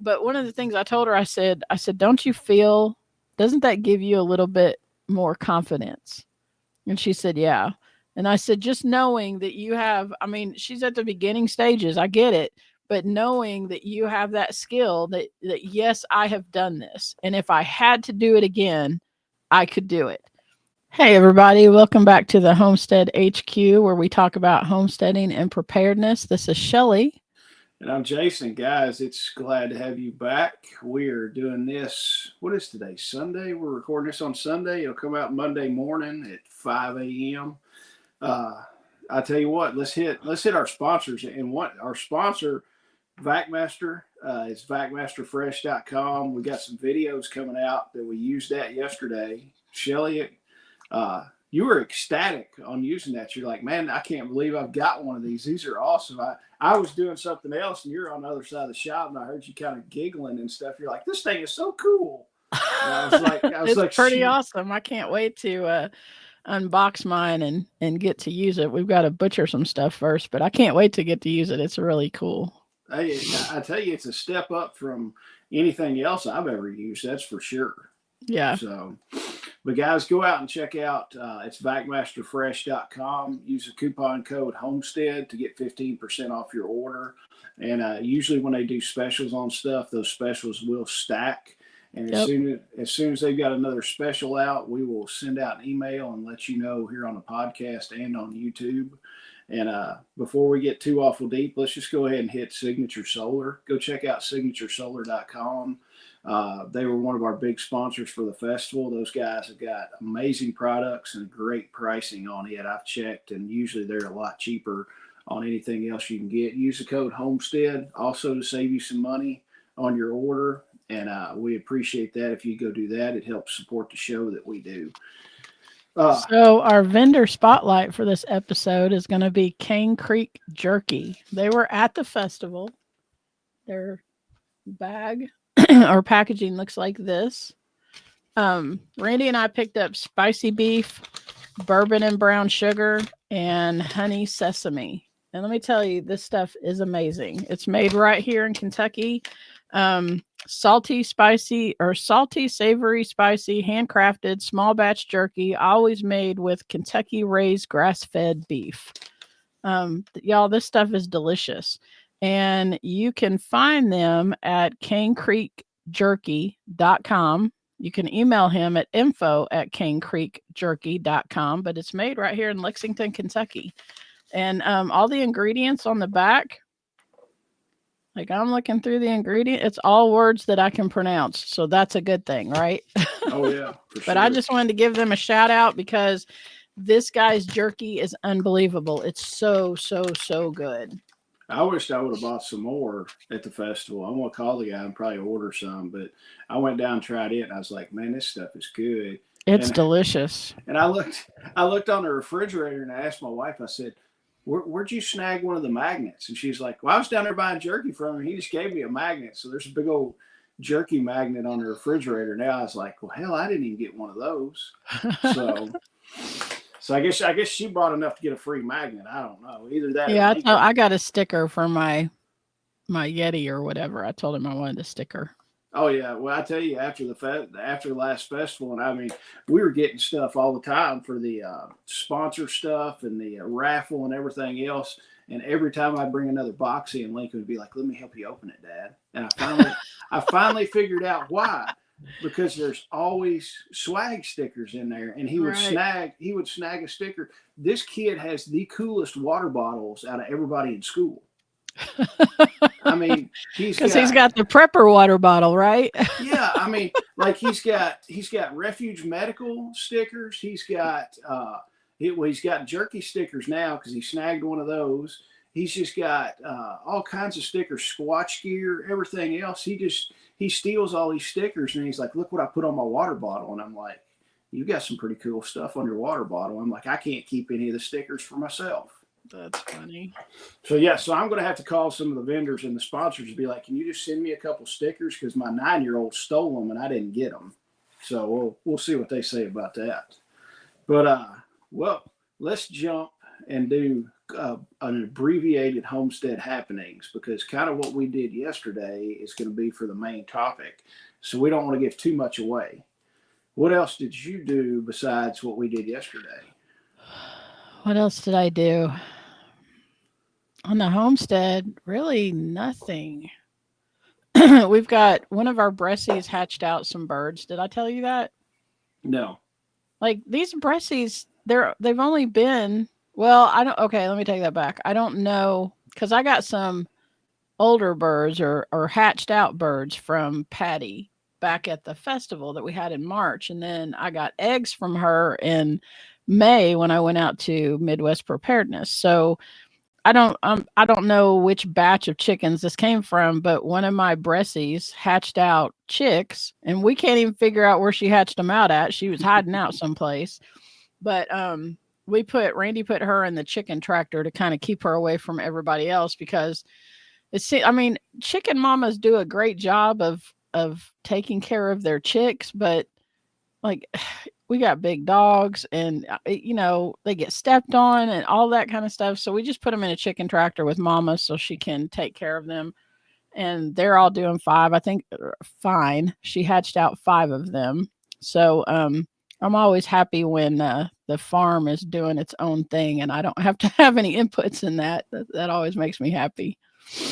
but one of the things I told her, I said, doesn't that give you a little bit more confidence? And she said, yeah. And I said, just knowing that you have, I mean, she's at the beginning stages. I get it. But knowing that you have that skill that yes, I have done this. And if I had to do it again, I could do it. Hey, everybody. Welcome back to the Homestead HQ, where we talk about homesteading and preparedness. This is Shelly. And I'm Jason. Guys, it's glad to have you back. We're doing this, what is today? Sunday? We're recording this on Sunday. It'll come out Monday morning at 5 a.m. I tell you what, let's hit our sponsors. And what our sponsor, VacMaster, is vacmasterfresh.com. We got some videos coming out that we used that yesterday. Shelly, you were ecstatic on using that. You're like, man, I can't believe I've got one of these. These are awesome. I was doing something else, and you're on the other side of the shop, and I heard you kind of giggling and stuff. You're like, this thing is so cool. And I was like, pretty awesome. I can't wait to unbox mine and get to use it. We've got to butcher some stuff first, but I can't wait to get to use it. It's really cool. Hey, I tell you, it's a step up from anything else I've ever used. That's for sure. Yeah. So, but guys, go out and check out. It's vacmasterfresh.com. Use the coupon code Homestead to get 15% off your order. And usually when they do specials on stuff, those specials will stack. And as soon as they've got another special out, we will send out an email and let you know here on the podcast and on YouTube. And before we get too awful deep, let's just go ahead and hit Signature Solar. Go check out signaturesolar.com. They were one of our big sponsors for the festival. Those guys have got amazing products and great pricing on it. I've checked, and usually they're a lot cheaper on anything else you can get. Use the code Homestead also to save you some money on your order. And we appreciate that. If you go do that, it helps support the show that we do. So our vendor spotlight for this episode is going to be Cane Creek Jerky. They were at the festival. Their bag or packaging looks like this. Randy and I picked up spicy beef, bourbon and brown sugar, and honey sesame. And let me tell you, this stuff is amazing. It's made right here in Kentucky. Salty, savory, spicy, handcrafted, small batch jerky, always made with Kentucky raised grass-fed beef. Y'all, this stuff is delicious. And you can find them at canecreekjerky.com. You can email him at info@canecreekjerky.com, but it's made right here in Lexington, Kentucky. And all the ingredients on the back, like I'm looking through the ingredient, it's all words that I can pronounce. So that's a good thing, right? Oh, yeah. For But sure. I just wanted to give them a shout out because this guy's jerky is unbelievable. It's so, so, so good. I wished I would have bought some more at the festival. I'm going to call the guy and probably order some, but I went down and tried it, and I was like, man, this stuff is good. It's delicious. And I looked on the refrigerator, and I asked my wife, I said, where'd you snag one of the magnets? And she's like, well, I was down there buying jerky from him. He just gave me a magnet. So there's a big old jerky magnet on the refrigerator. Now I was like, well, hell, I didn't even get one of those. So I guess she bought enough to get a free magnet. I don't know. Either that. Yeah, I got a sticker for my Yeti or whatever. I told him I wanted a sticker. Oh yeah. Well, I tell you, after the last festival, and I mean, we were getting stuff all the time for the sponsor stuff and the raffle and everything else. And every time I bring another box in, Lincoln would be like, "Let me help you open it, Dad." And I finally figured out why. Because there's always swag stickers in there, and he would snag a sticker. This kid has the coolest water bottles out of everybody in school. I mean, he's got the prepper water bottle, right? Yeah, I mean, like he's got Refuge Medical stickers. He's got jerky stickers now because he snagged one of those. He's just got all kinds of stickers, Squatch gear, everything else. He steals all these stickers, and he's like, look what I put on my water bottle. And I'm like, you got some pretty cool stuff on your water bottle. I'm like, I can't keep any of the stickers for myself. That's funny. So I'm going to have to call some of the vendors and the sponsors and be like, can you just send me a couple stickers? Because my 9-year-old stole them and I didn't get them. So we'll see what they say about that. But, well, let's jump and do an abbreviated homestead happenings, because kind of what we did yesterday is going to be for the main topic. So we don't want to give too much away. What else did you do besides what we did yesterday? What else did I do? On the homestead, really nothing. We've got one of our Bressies hatched out some birds. Did I tell you that? No. Like these Bressies, they've only been, well, I don't, okay, let me take that back. I don't know, because I got some older birds or hatched out birds from Patty back at the festival that we had in March. And then I got eggs from her in May when I went out to Midwest Preparedness. So I don't know which batch of chickens this came from, but one of my Bressies hatched out chicks, and we can't even figure out where she hatched them out at. She was hiding out someplace. But Randy put her in the chicken tractor to kind of keep her away from everybody else, because I mean, chicken mamas do a great job of taking care of their chicks, but like we got big dogs and they get stepped on and all that kind of stuff, so we just put them in a chicken tractor with mama so she can take care of them, and they're all doing fine. She hatched out 5 of them. So I'm always happy when the farm is doing its own thing and I don't have to have any inputs in that always makes me happy.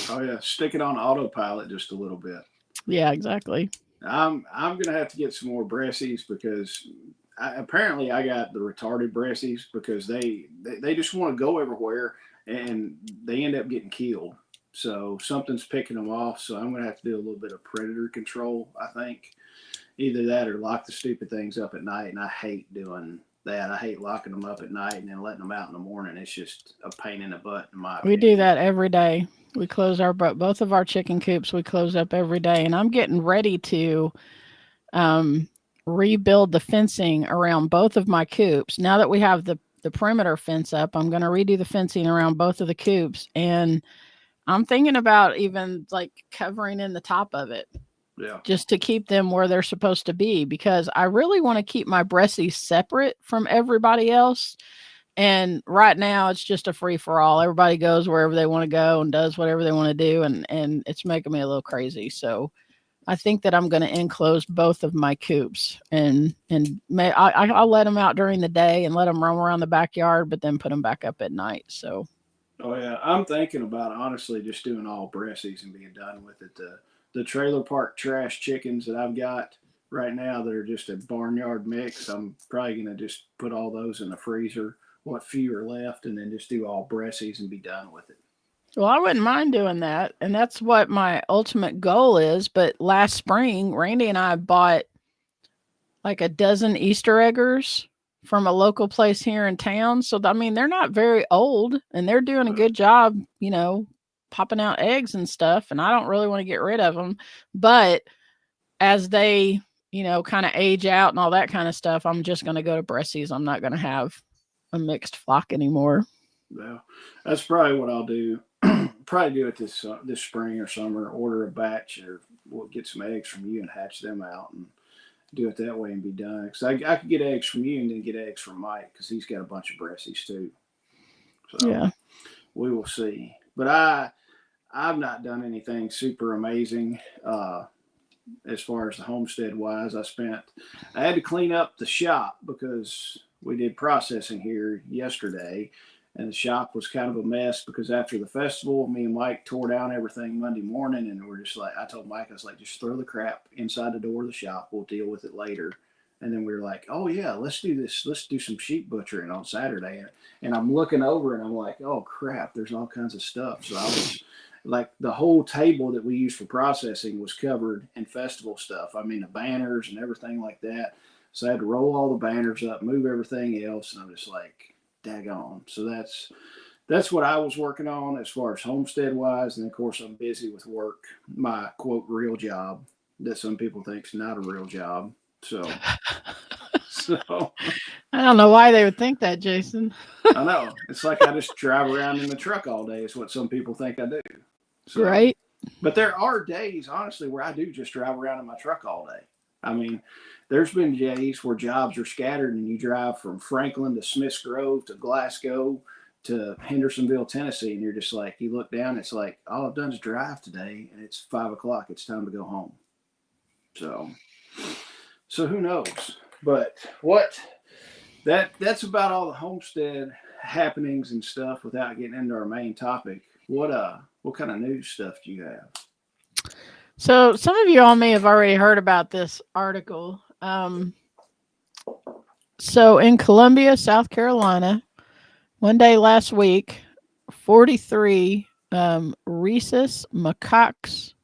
Oh yeah, stick it on autopilot just a little bit. Yeah, exactly. I'm gonna have to get some more Bressies, because apparently I got the retarded Bressies, because they just want to go everywhere and they end up getting killed. So something's picking them off. So I'm gonna have to do a little bit of predator control. I think either that or lock the stupid things up at night, and I hate doing that. I hate locking them up at night and then letting them out in the morning. It's just a pain in the butt in my We opinion. do that every day. We close both of our chicken coops. We close up every day, and I'm getting ready to um, rebuild the fencing around both of my coops. Now that we have the perimeter fence up, I'm going to redo the fencing around both of the coops, and I'm thinking about even like covering in the top of it. Yeah. Just to keep them where they're supposed to be, because I really want to keep my Bressies separate from everybody else. And right now it's just a free for all. Everybody goes wherever they want to go and does whatever they want to do, and it's making me a little crazy. So I think that I'm going to enclose both of my coops, and I'll let them out during the day and let them roam around the backyard, but then put them back up at night. So. Oh yeah, I'm thinking about honestly just doing all Bressies and being done with it. The trailer park trash chickens that I've got right now that are just a barnyard mix, I'm probably gonna just put all those in the freezer, what few are left, and then just do all Bressies and be done with it. Well, I wouldn't mind doing that. And that's what my ultimate goal is. But last spring, Randy and I bought like a dozen Easter eggers from a local place here in town. So, I mean, they're not very old and they're doing a good job, popping out eggs and stuff. And I don't really want to get rid of them. But as they, kind of age out and all that kind of stuff, I'm just going to go to Bressies. I'm not going to have a mixed flock anymore. Well, that's probably what I'll do. Probably do it this spring or summer. Order a batch, or we'll get some eggs from you and hatch them out and do it that way and be done. Because I could get eggs from you and then get eggs from Mike, because he's got a bunch of Bressies too. So Yeah, we will see. But I've not done anything super amazing as far as the homestead wise. I had to clean up the shop because we did processing here yesterday, and the shop was kind of a mess because after the festival, me and Mike tore down everything Monday morning, and we're just like, I told Mike, I was like, just throw the crap inside the door of the shop. We'll deal with it later. And then we were like, oh yeah, let's do this. Let's do some sheep butchering on Saturday. And I'm looking over and I'm like, oh crap, there's all kinds of stuff. So I was like, the whole table that we used for processing was covered in festival stuff. I mean, the banners and everything like that. So I had to roll all the banners up, move everything else. And I'm just like, daggone. So that's what I was working on as far as homestead wise. And of course I'm busy with work, my quote real job that some people think is not a real job. So I don't know why they would think that, Jason. I know. It's like I just drive around in the truck all day is what some people think I do. So, right. But there are days, honestly, where I do just drive around in my truck all day. I mean, there's been days where jobs are scattered and you drive from Franklin to Smiths Grove to Glasgow to Hendersonville, Tennessee, and you're just like, you look down, it's like, all I've done is drive today, and it's 5:00. It's time to go home. So who knows? But that's about all the homestead happenings and stuff without getting into our main topic. What kind of news stuff do you have? So some of you all may have already heard about this article. So in Columbia, South Carolina, one day last week, 43 rhesus macaques,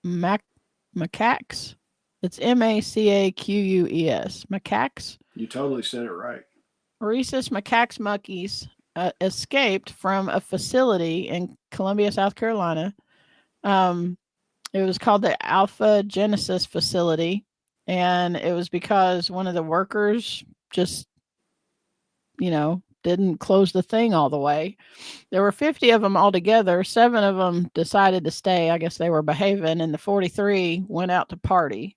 macaques. It's Macaques. Macaques. You totally said it right. Rhesus macaques monkeys escaped from a facility in Columbia, South Carolina. It was called the Alpha Genesis facility, and it was because one of the workers just, didn't close the thing all the way. There were 50 of them altogether. 7 of them decided to stay. I guess they were behaving, and the 43 went out to party.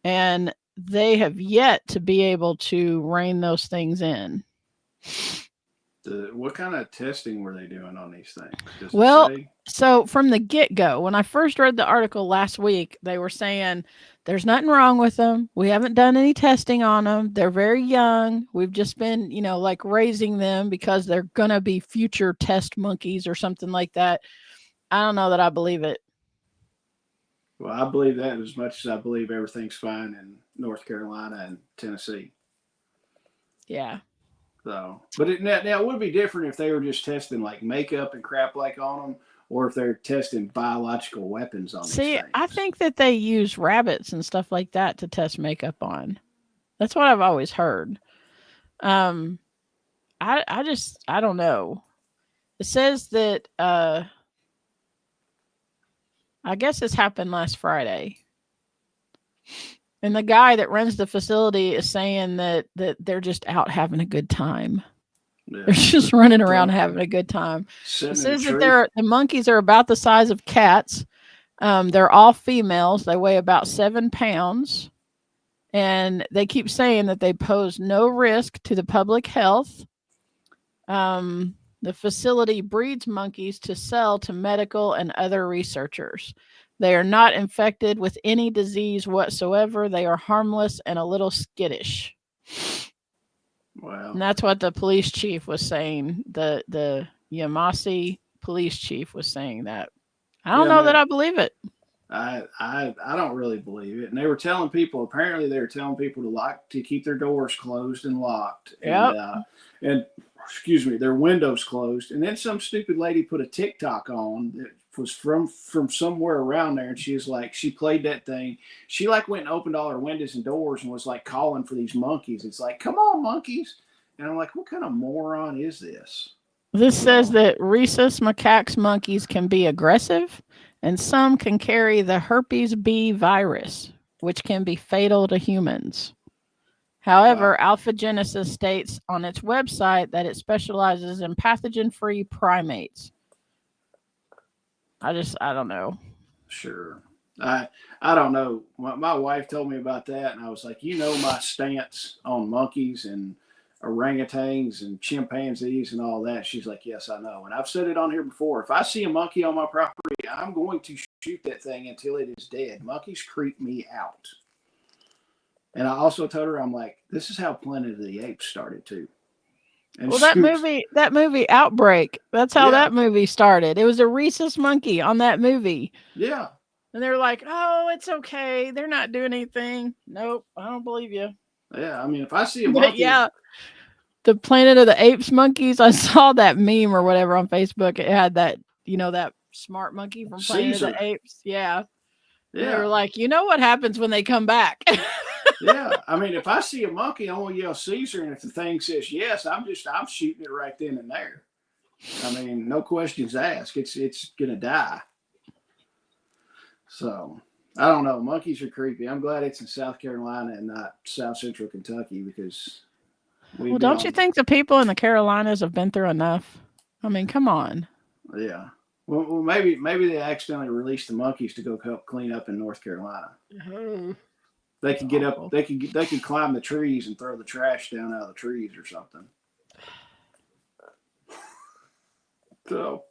And they have yet to be able to rein those things in. What kind of testing were they doing on these things? So from the get-go, when I first read the article last week, they were saying there's nothing wrong with them. We haven't done any testing on them. They're very young. We've just been, raising them because they're going to be future test monkeys or something like that. I don't know that I believe it. Well, I believe that as much as I believe everything's fine in North Carolina and Tennessee. Yeah. So, but now it would be different if they were just testing like makeup and crap like on them, or if they're testing biological weapons on these things. I think that they use rabbits and stuff like that to test makeup on. That's what I've always heard. I don't know. It says that I guess this happened last Friday. And the guy that runs the facility is saying that they're just out having a good time. Yeah. They're just running around having a good time. It says that the monkeys are about the size of cats. They're all females. They weigh about 7 pounds. And they keep saying that they pose no risk to the public health. The facility breeds monkeys to sell to medical and other researchers. They are not infected with any disease whatsoever. They are harmless and a little skittish. Wow. And that's what the police chief was saying. The Yamasi police chief was saying that. I don't know that I believe it. I don't really believe it. And they were telling people, apparently they were telling people to keep their doors closed and locked. Yep. And their windows closed. And then some stupid lady put a TikTok on that was from somewhere around there, and she played that thing. She went and opened all her windows and doors and was calling for these monkeys. It's like, come on, monkeys. And I'm like, what kind of moron is this? This says that rhesus macaques monkeys can be aggressive, and some can carry the herpes B virus, which can be fatal to humans. However, Alpha Genesis states on its website that it specializes in pathogen-free primates. I don't know. Sure. I don't know. My wife told me about that, and I was like, my stance on monkeys and orangutans and chimpanzees and all that. She's like, yes, I know. And I've said it on here before. If I see a monkey on my property, I'm going to shoot that thing until it is dead. Monkeys creep me out. And I also told her, I'm like, this is how Planet of the Apes started too. And well, that movie Outbreak, that's how that movie started. It was a rhesus monkey on that movie. Yeah. And they're like, oh, it's okay. They're not doing anything. Nope, I don't believe you. Yeah, I mean, if I see a monkey. Yeah. The Planet of the Apes monkeys, I saw that meme or whatever on Facebook. It had that, that smart monkey from Planet of the Apes. Yeah. Yeah. They were like, what happens when they come back? Yeah, I mean, if I see a monkey, I'm gonna yell Caesar, and if the thing says yes, I'm shooting it right then and there. I mean, no questions asked. It's gonna die. So I don't know. Monkeys are creepy. I'm glad it's in South Carolina and not South Central Kentucky because. Well, don't you think the people in the Carolinas have been through enough? I mean, come on. Yeah. Well, maybe they accidentally released the monkeys to go help clean up in North Carolina. Oh. They could get up. They could climb the trees and throw the trash down out of the trees or something. So,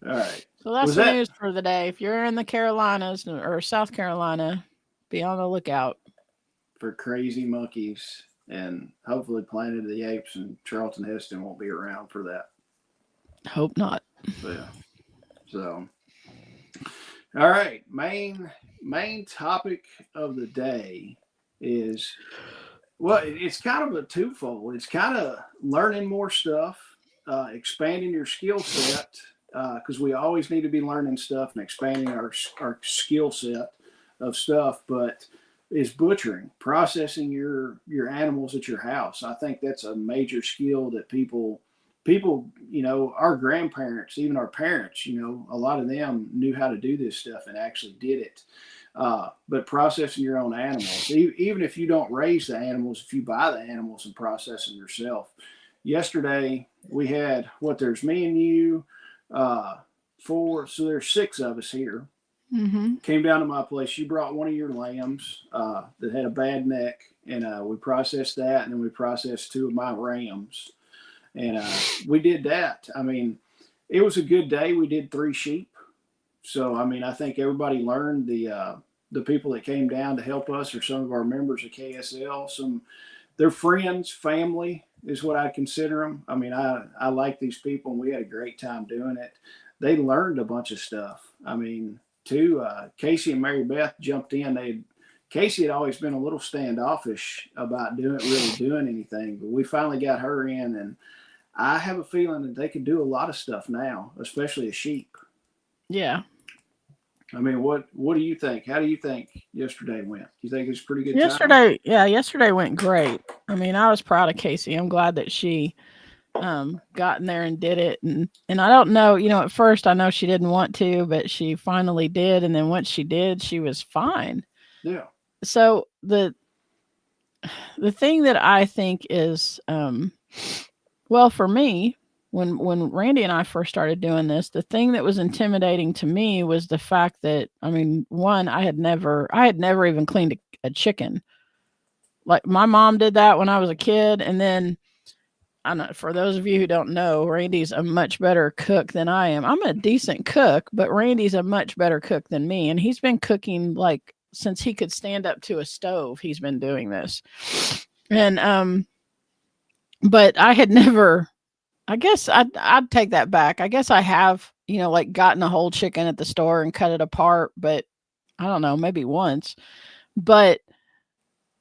all right. So that's the news for the day. If you're in the Carolinas or South Carolina, be on the lookout for crazy monkeys, and hopefully Planet of the Apes and Charlton Heston won't be around for that. Hope not. Yeah. So, all right. Main topic of the day is, well, it's kind of a twofold. It's kind of learning more stuff, expanding your skill set, because we always need to be learning stuff and expanding our skill set of stuff. But is butchering, processing your animals at your house. I think that's a major skill that people, our grandparents, even our parents, a lot of them knew how to do this stuff and actually did it. But processing your own animals, even if you don't raise the animals, if you buy the animals and process them yourself. Yesterday we had there's me and you, four, so there's 6 of us here. Mm-hmm. Came down to my place. You brought one of your lambs that had a bad neck, and we processed that, and then we processed 2 of my rams, and we did that. I mean, it was a good day. We did 3 sheep, so I mean, I think everybody learned. The people that came down to help us are some of our members of KSL. They're friends, family is what I consider them. I mean, I like these people, and we had a great time doing it. They learned a bunch of stuff. I mean, Casey and Mary Beth jumped in. Casey had always been a little standoffish about really doing anything, but we finally got her in, and I have a feeling that they can do a lot of stuff now, especially a sheep. Yeah. I mean, what do you think? How do you think yesterday went? Do you think it was pretty good? Yesterday went great. I mean, I was proud of Casey. I'm glad that she got in there and did it. And I don't know, at first I know she didn't want to, but she finally did. And then once she did, she was fine. Yeah. So the thing that I think is, well, for me, when Randy and I first started doing this, the thing that was intimidating to me was the fact that, I mean, one, I had never even cleaned a chicken. Like my mom did that when I was a kid. And then for those of you who don't know, Randy's a much better cook than I am. I'm a decent cook, but Randy's a much better cook than me. And he's been cooking like since he could stand up to a stove. He's been doing this. And, but I had never, I guess I'd take that back. I guess I have, like gotten a whole chicken at the store and cut it apart, but I don't know, maybe once. But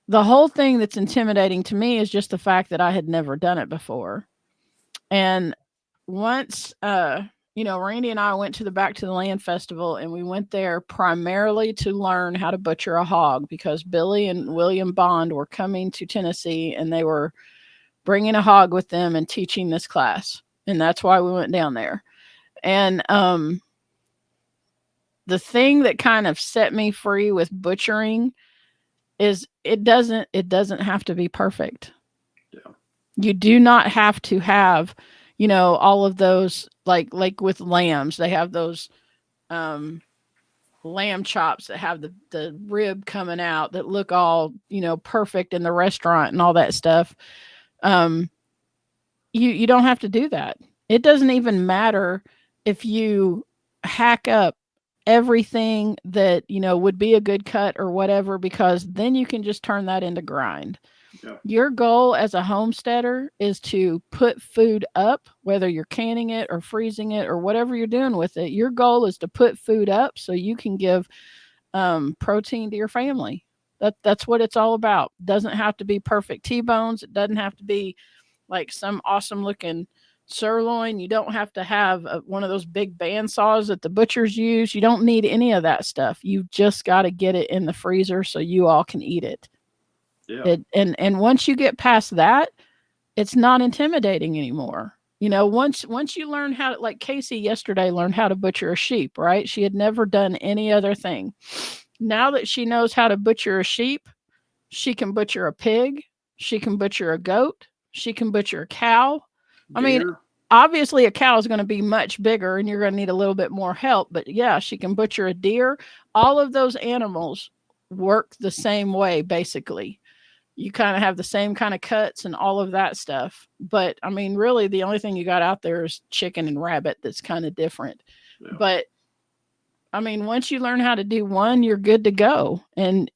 the whole thing that's intimidating to me is just the fact that I had never done it before. And once, Randy and I went back to the land festival, and we went there primarily to learn how to butcher a hog because Billy and William Bond were coming to Tennessee, and they were bringing a hog with them and teaching this class. And that's why we went down there. And the thing that kind of set me free with butchering is it doesn't have to be perfect. Yeah. You do not have to have, all of those, like with lambs, they have those lamb chops that have the rib coming out that look all, perfect in the restaurant and all that stuff. You don't have to do that. It doesn't even matter if you hack up everything that, would be a good cut or whatever, because then you can just turn that into grind. Yeah. Your goal as a homesteader is to put food up, whether you're canning it or freezing it or whatever you're doing with it. Your goal is to put food up so you can give protein to your family. That's what it's all about. It doesn't have to be perfect T-bones. It doesn't have to be like some awesome looking sirloin. You don't have to have one of those big bandsaws that the butchers use. You don't need any of that stuff. You just got to get it in the freezer so you all can eat it. Yeah. And once you get past that, it's not intimidating anymore. Once you learn how to, like Casey yesterday learned how to butcher a sheep, right? She had never done any other thing. Now that she knows how to butcher a sheep, she can butcher a pig. She can butcher a goat. She can butcher a cow. I mean, obviously a cow is going to be much bigger and you're going to need a little bit more help, but yeah, she can butcher a deer. All of those animals work the same way, basically. you kind of have the same kind of cuts and all of that stuff. But I mean, really, the only thing you got out there is chicken and rabbit that's kind of different. Yeah. But I mean, once you learn how to do one, you're good to go. And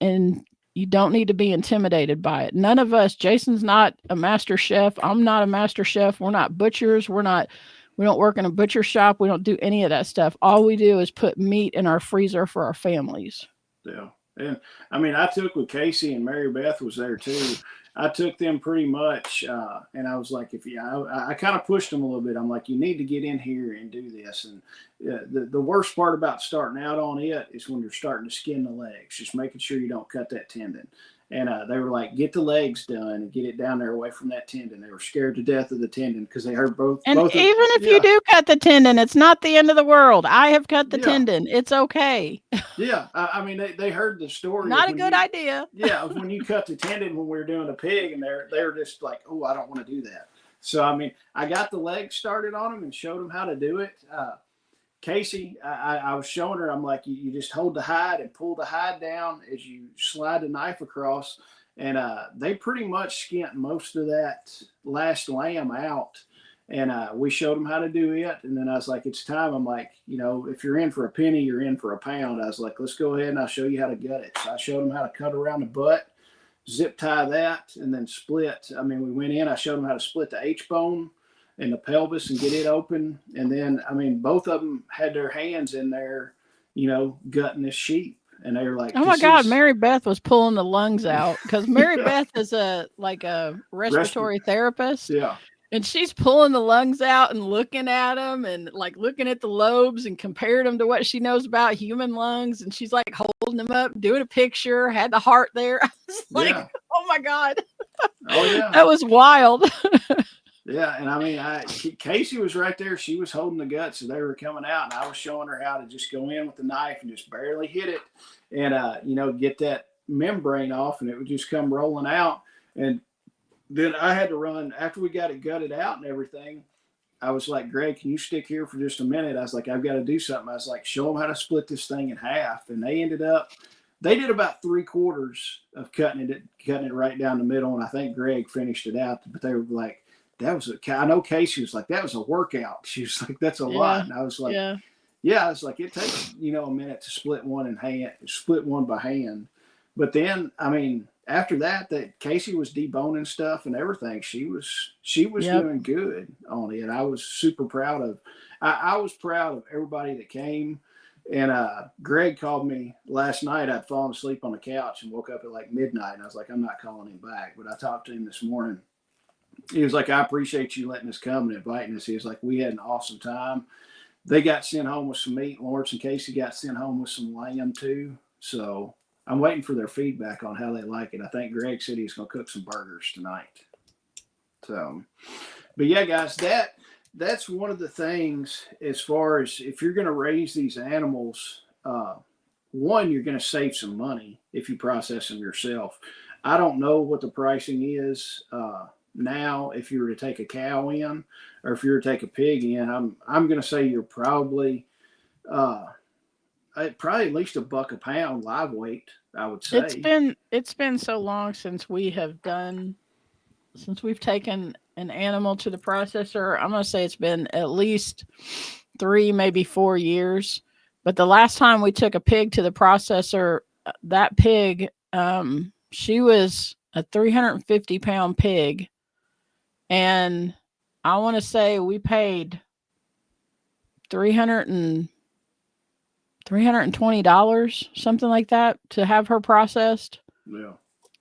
you don't need to be intimidated by it. None of us, Jason's not a master chef. I'm not a master chef. We're not butchers. We don't work in a butcher shop. We don't do any of that stuff. All we do is put meat in our freezer for our families. Yeah. And I mean, I took with Casey, and Mary Beth was there too. I took them pretty much, and I was like, I kind of pushed them a little bit. I'm like, you need to get in here and do this. And the worst part about starting out on it is when you're starting to skin the legs, just making sure you don't cut that tendon. And they were like, get the legs done and get it down there away from that tendon. They were scared to death of the tendon because they heard both. And even if you do cut the tendon, it's not the end of the world. I have cut the tendon. It's okay. Yeah. I mean, they heard the story. Not a good idea. Yeah. When you cut the tendon when we were doing a pig, and they were just like, oh, I don't want to do that. So, I mean, I got the legs started on them and showed them how to do it. Casey, I was showing her, I'm like, you just hold the hide and pull the hide down as you slide the knife across. And they pretty much skint most of that last lamb out. And we showed them how to do it. And then I was like, it's time. I'm like, if you're in for a penny, you're in for a pound. I was like, let's go ahead and I'll show you how to gut it. So I showed them how to cut around the butt, zip tie that, and then split. I mean, we went in, I showed them how to split the H-bone and the pelvis and get it open. And then, I mean, both of them had their hands in there, gutting this sheep. And they were like, oh my God, Mary Beth was pulling the lungs out because Mary Beth is a respiratory therapist. Yeah. And she's pulling the lungs out and looking at them and like looking at the lobes and comparing them to what she knows about human lungs. And she's like holding them up, doing a picture, had the heart there. I was like, oh my God. Oh yeah. That was wild. Yeah, and I mean, Casey was right there. She was holding the guts as they were coming out, and I was showing her how to just go in with the knife and just barely hit it, and get that membrane off, and it would just come rolling out. And then I had to run after we got it gutted out and everything. I was like, Greg, can you stick here for just a minute? I was like, I've got to do something. I was like, show them how to split this thing in half, and they did about 3/4 of cutting it right down the middle, and I think Greg finished it out, but they were like, I know Casey was like, that was a workout. She was like, that's a lot. And I was like, yeah, it's like, it takes, a minute to split one by hand. But then, I mean, after that Casey was deboning stuff and everything. She was doing good on it. I was super proud of, I was proud of everybody that came. And Greg called me last night. I'd fallen asleep on the couch and woke up at like midnight. And I was like, I'm not calling him back. But I talked to him this morning. He was like, I appreciate you letting us come and inviting us. He was like, we had an awesome time. They got sent home with some meat. Lawrence and Casey got sent home with some lamb too. So I'm waiting for their feedback on how they like it. I think Greg said he's going to cook some burgers tonight. So, but yeah, guys, that's one of the things as far as if you're going to raise these animals, one, you're going to save some money if you process them yourself. I don't know what the pricing is now if you were to take a cow in or if you were to take a pig in. I'm going to say you're probably at least $1 a pound live weight, I would say. It's been so long since we've taken an animal to the processor. I'm going to say it's been at least 3, maybe 4 years. But the last time we took a pig to the processor, that pig, she was a 350-pound pig. And I want to say we paid $320, something like that, to have her processed. Yeah.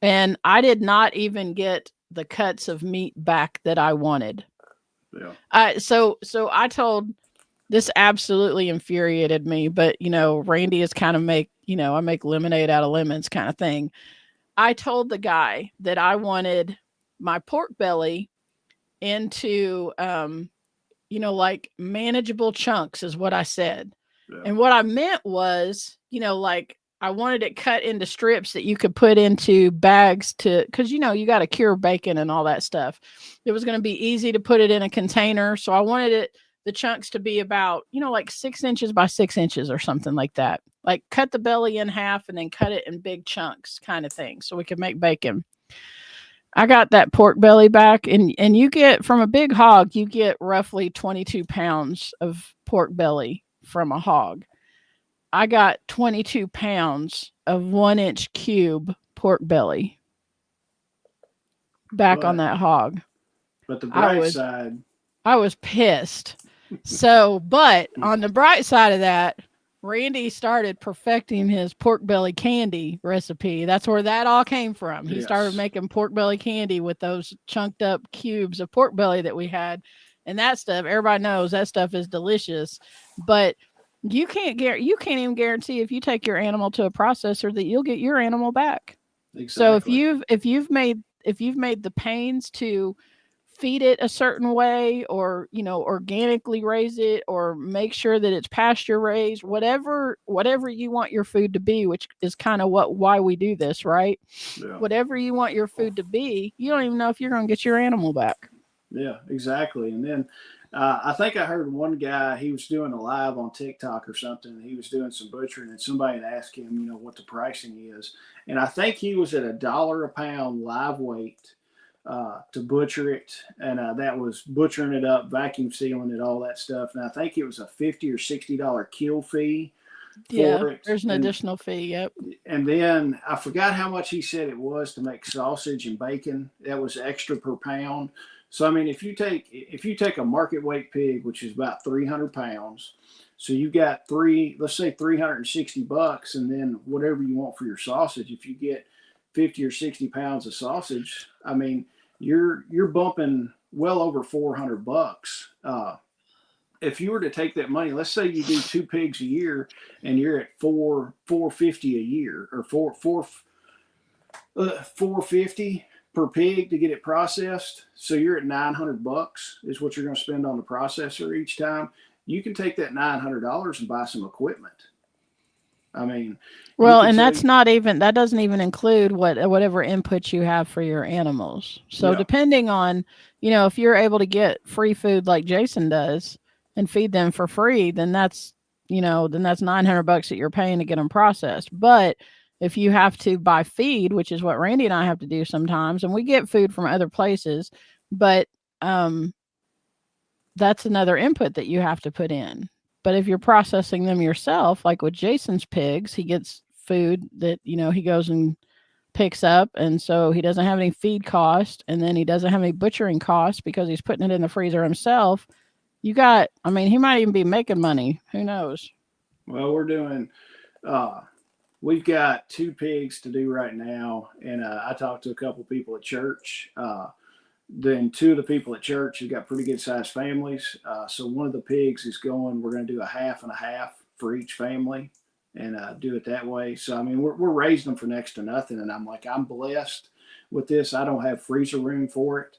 And I did not even get the cuts of meat back that I wanted. Yeah. So I told, this absolutely infuriated me, but Randy is kind of I make lemonade out of lemons kind of thing. I told the guy that I wanted my pork belly into, like manageable chunks is what I said. Yeah. And what I meant was, I wanted it cut into strips that you could put into bags cause you got to cure bacon and all that stuff. It was going to be easy to put it in a container. So I wanted the chunks to be about, like 6 inches by 6 inches or something like that. Like cut the belly in half and then cut it in big chunks kind of thing. So we could make bacon. I got that pork belly back, and you get from a big hog, you get roughly 22 pounds of pork belly from a hog. I got 22 pounds of 1 inch cube pork belly back on But that hog. but the I bright was side, I was pissed. So, but on the bright side of that, Randy started perfecting his pork belly candy recipe. That's where that all came from. He started yes, making pork belly candy with those chunked up cubes of pork belly that we had. And that stuff, everybody knows that stuff is delicious. But you can't even guarantee if you take your animal to a processor that you'll get your animal back. So exactly. if you've made the pains to feed it a certain way, or organically raise it, or make sure that it's pasture raised, whatever you want your food to be, which is kind of why we do this, right? Yeah. Whatever you want your food to be, you don't even know if you're going to get your animal back. Yeah, exactly. And then I think I heard one guy, he was doing a live on TikTok or something. He was doing some butchering, and somebody had asked him, what the pricing is. And I think he was at $1 a pound live weight to butcher it. And that was butchering it up, vacuum sealing it, all that stuff. And I think it was a $50 or $60 kill fee Yeah, for it. there's an additional fee. Yep. And then I forgot how much he said it was to make sausage and bacon. That was extra per pound. So I mean, if you take a market weight pig, which is about 300 pounds, so you got let's say $360, and then whatever you want for your sausage. If you get 50 or 60 pounds of sausage, I mean, you're bumping well over $400. If you were to take that money, let's say you do 2 pigs a year, and you're at 450 a year, or 450 per pig to get it processed. So you're at $900 is what you're going to spend on the processor each time. You can take that $900 and buy some equipment. I mean, you Well, could and take, that doesn't even include whatever inputs you have for your animals. So yeah, depending on, if you're able to get free food like Jason does and feed them for free, then that's $900 that you're paying to get them processed. But if you have to buy feed, which is what Randy and I have to do sometimes, and we get food from other places, but um that's another input that you have to put in. But if you're processing them yourself, like with Jason's pigs, he gets food that, he goes and picks up. And so he doesn't have any feed cost. And then he doesn't have any butchering cost because he's putting it in the freezer himself. He might even be making money. Who knows? well, uh, we've got 2 pigs to do right now. And I talked to a couple people at church. Then 2 of the people at church have got pretty good sized families. So one of the pigs is we're going to do a half and a half for each family, and do it that way. So, I mean, we're raising them for next to nothing. And I'm like, I'm blessed with this. I don't have freezer room for it.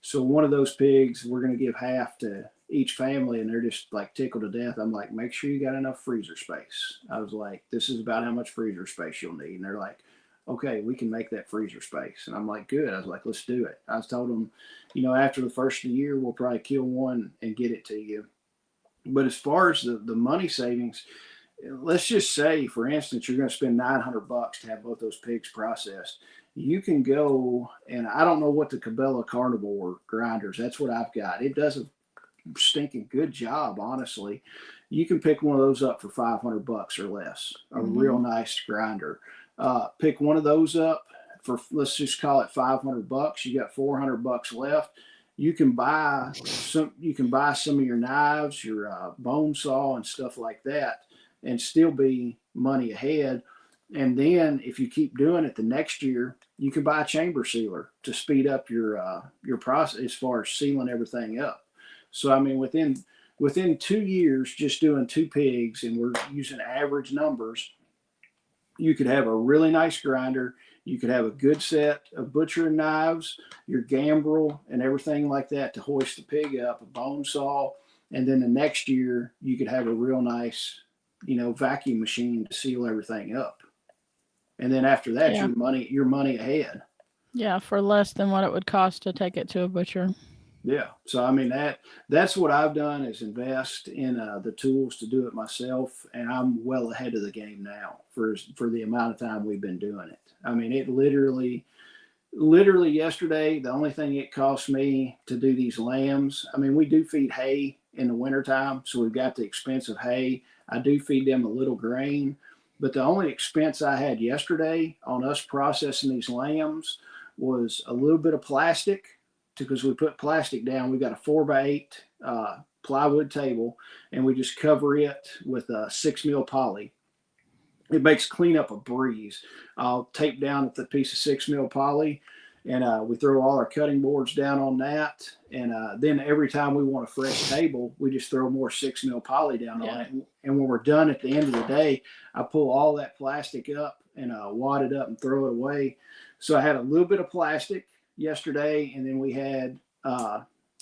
So one of those pigs, we're going to give half to each family, and they're just like tickled to death. I'm like, make sure you got enough freezer space. I was like, this is about how much freezer space you'll need. And they're like, okay, we can make that freezer space. And I'm like, good. I was like, let's do it. I was told them, after the first of the year, we'll probably kill one and get it to you. But as far as the money savings, let's just say, for instance, you're going to spend $900 to have both those pigs processed. You can go, and I don't know what the Cabela carnivore grinders, that's what I've got. It does a stinking good job, honestly. You can pick one of those up for $500 or less, a real Mm-hmm. nice grinder. Pick one of those up for, let's just call it $500. You got $400 left. You can buy some. You can buy some of your knives, your bone saw, and stuff like that, and still be money ahead. And then if you keep doing it, the next year you can buy a chamber sealer to speed up your process as far as sealing everything up. So I mean, within 2 years, just doing 2 pigs, and we're using average numbers, you could have a really nice grinder. You could have a good set of butchering knives, your gambrel, and everything like that to hoist the pig up, a bone saw, and then the next year you could have a real nice, vacuum machine to seal everything up. And then after that, Yeah. your money ahead. Yeah. For less than what it would cost to take it to a butcher. Yeah. So I mean that's what I've done is invest in the tools to do it myself, and I'm well ahead of the game now for the amount of time we've been doing it. I mean, it literally literally yesterday, the only thing it cost me to do these lambs, I mean, we do feed hay in the wintertime, so we've got the expense of hay. I do feed them a little grain, but the only expense I had yesterday on us processing these lambs was a little bit of plastic, because we put plastic down. We got a 4x8 plywood table, and we just cover it with a 6 mil poly. It makes cleanup a breeze. I'll tape down with a piece of 6 mil poly, and we throw all our cutting boards down on that. And then every time we want a fresh table, we just throw more 6 mil poly down on it. And when we're done at the end of the day, I pull all that plastic up and wad it up and throw it away. So I had a little bit of plastic yesterday, and then we had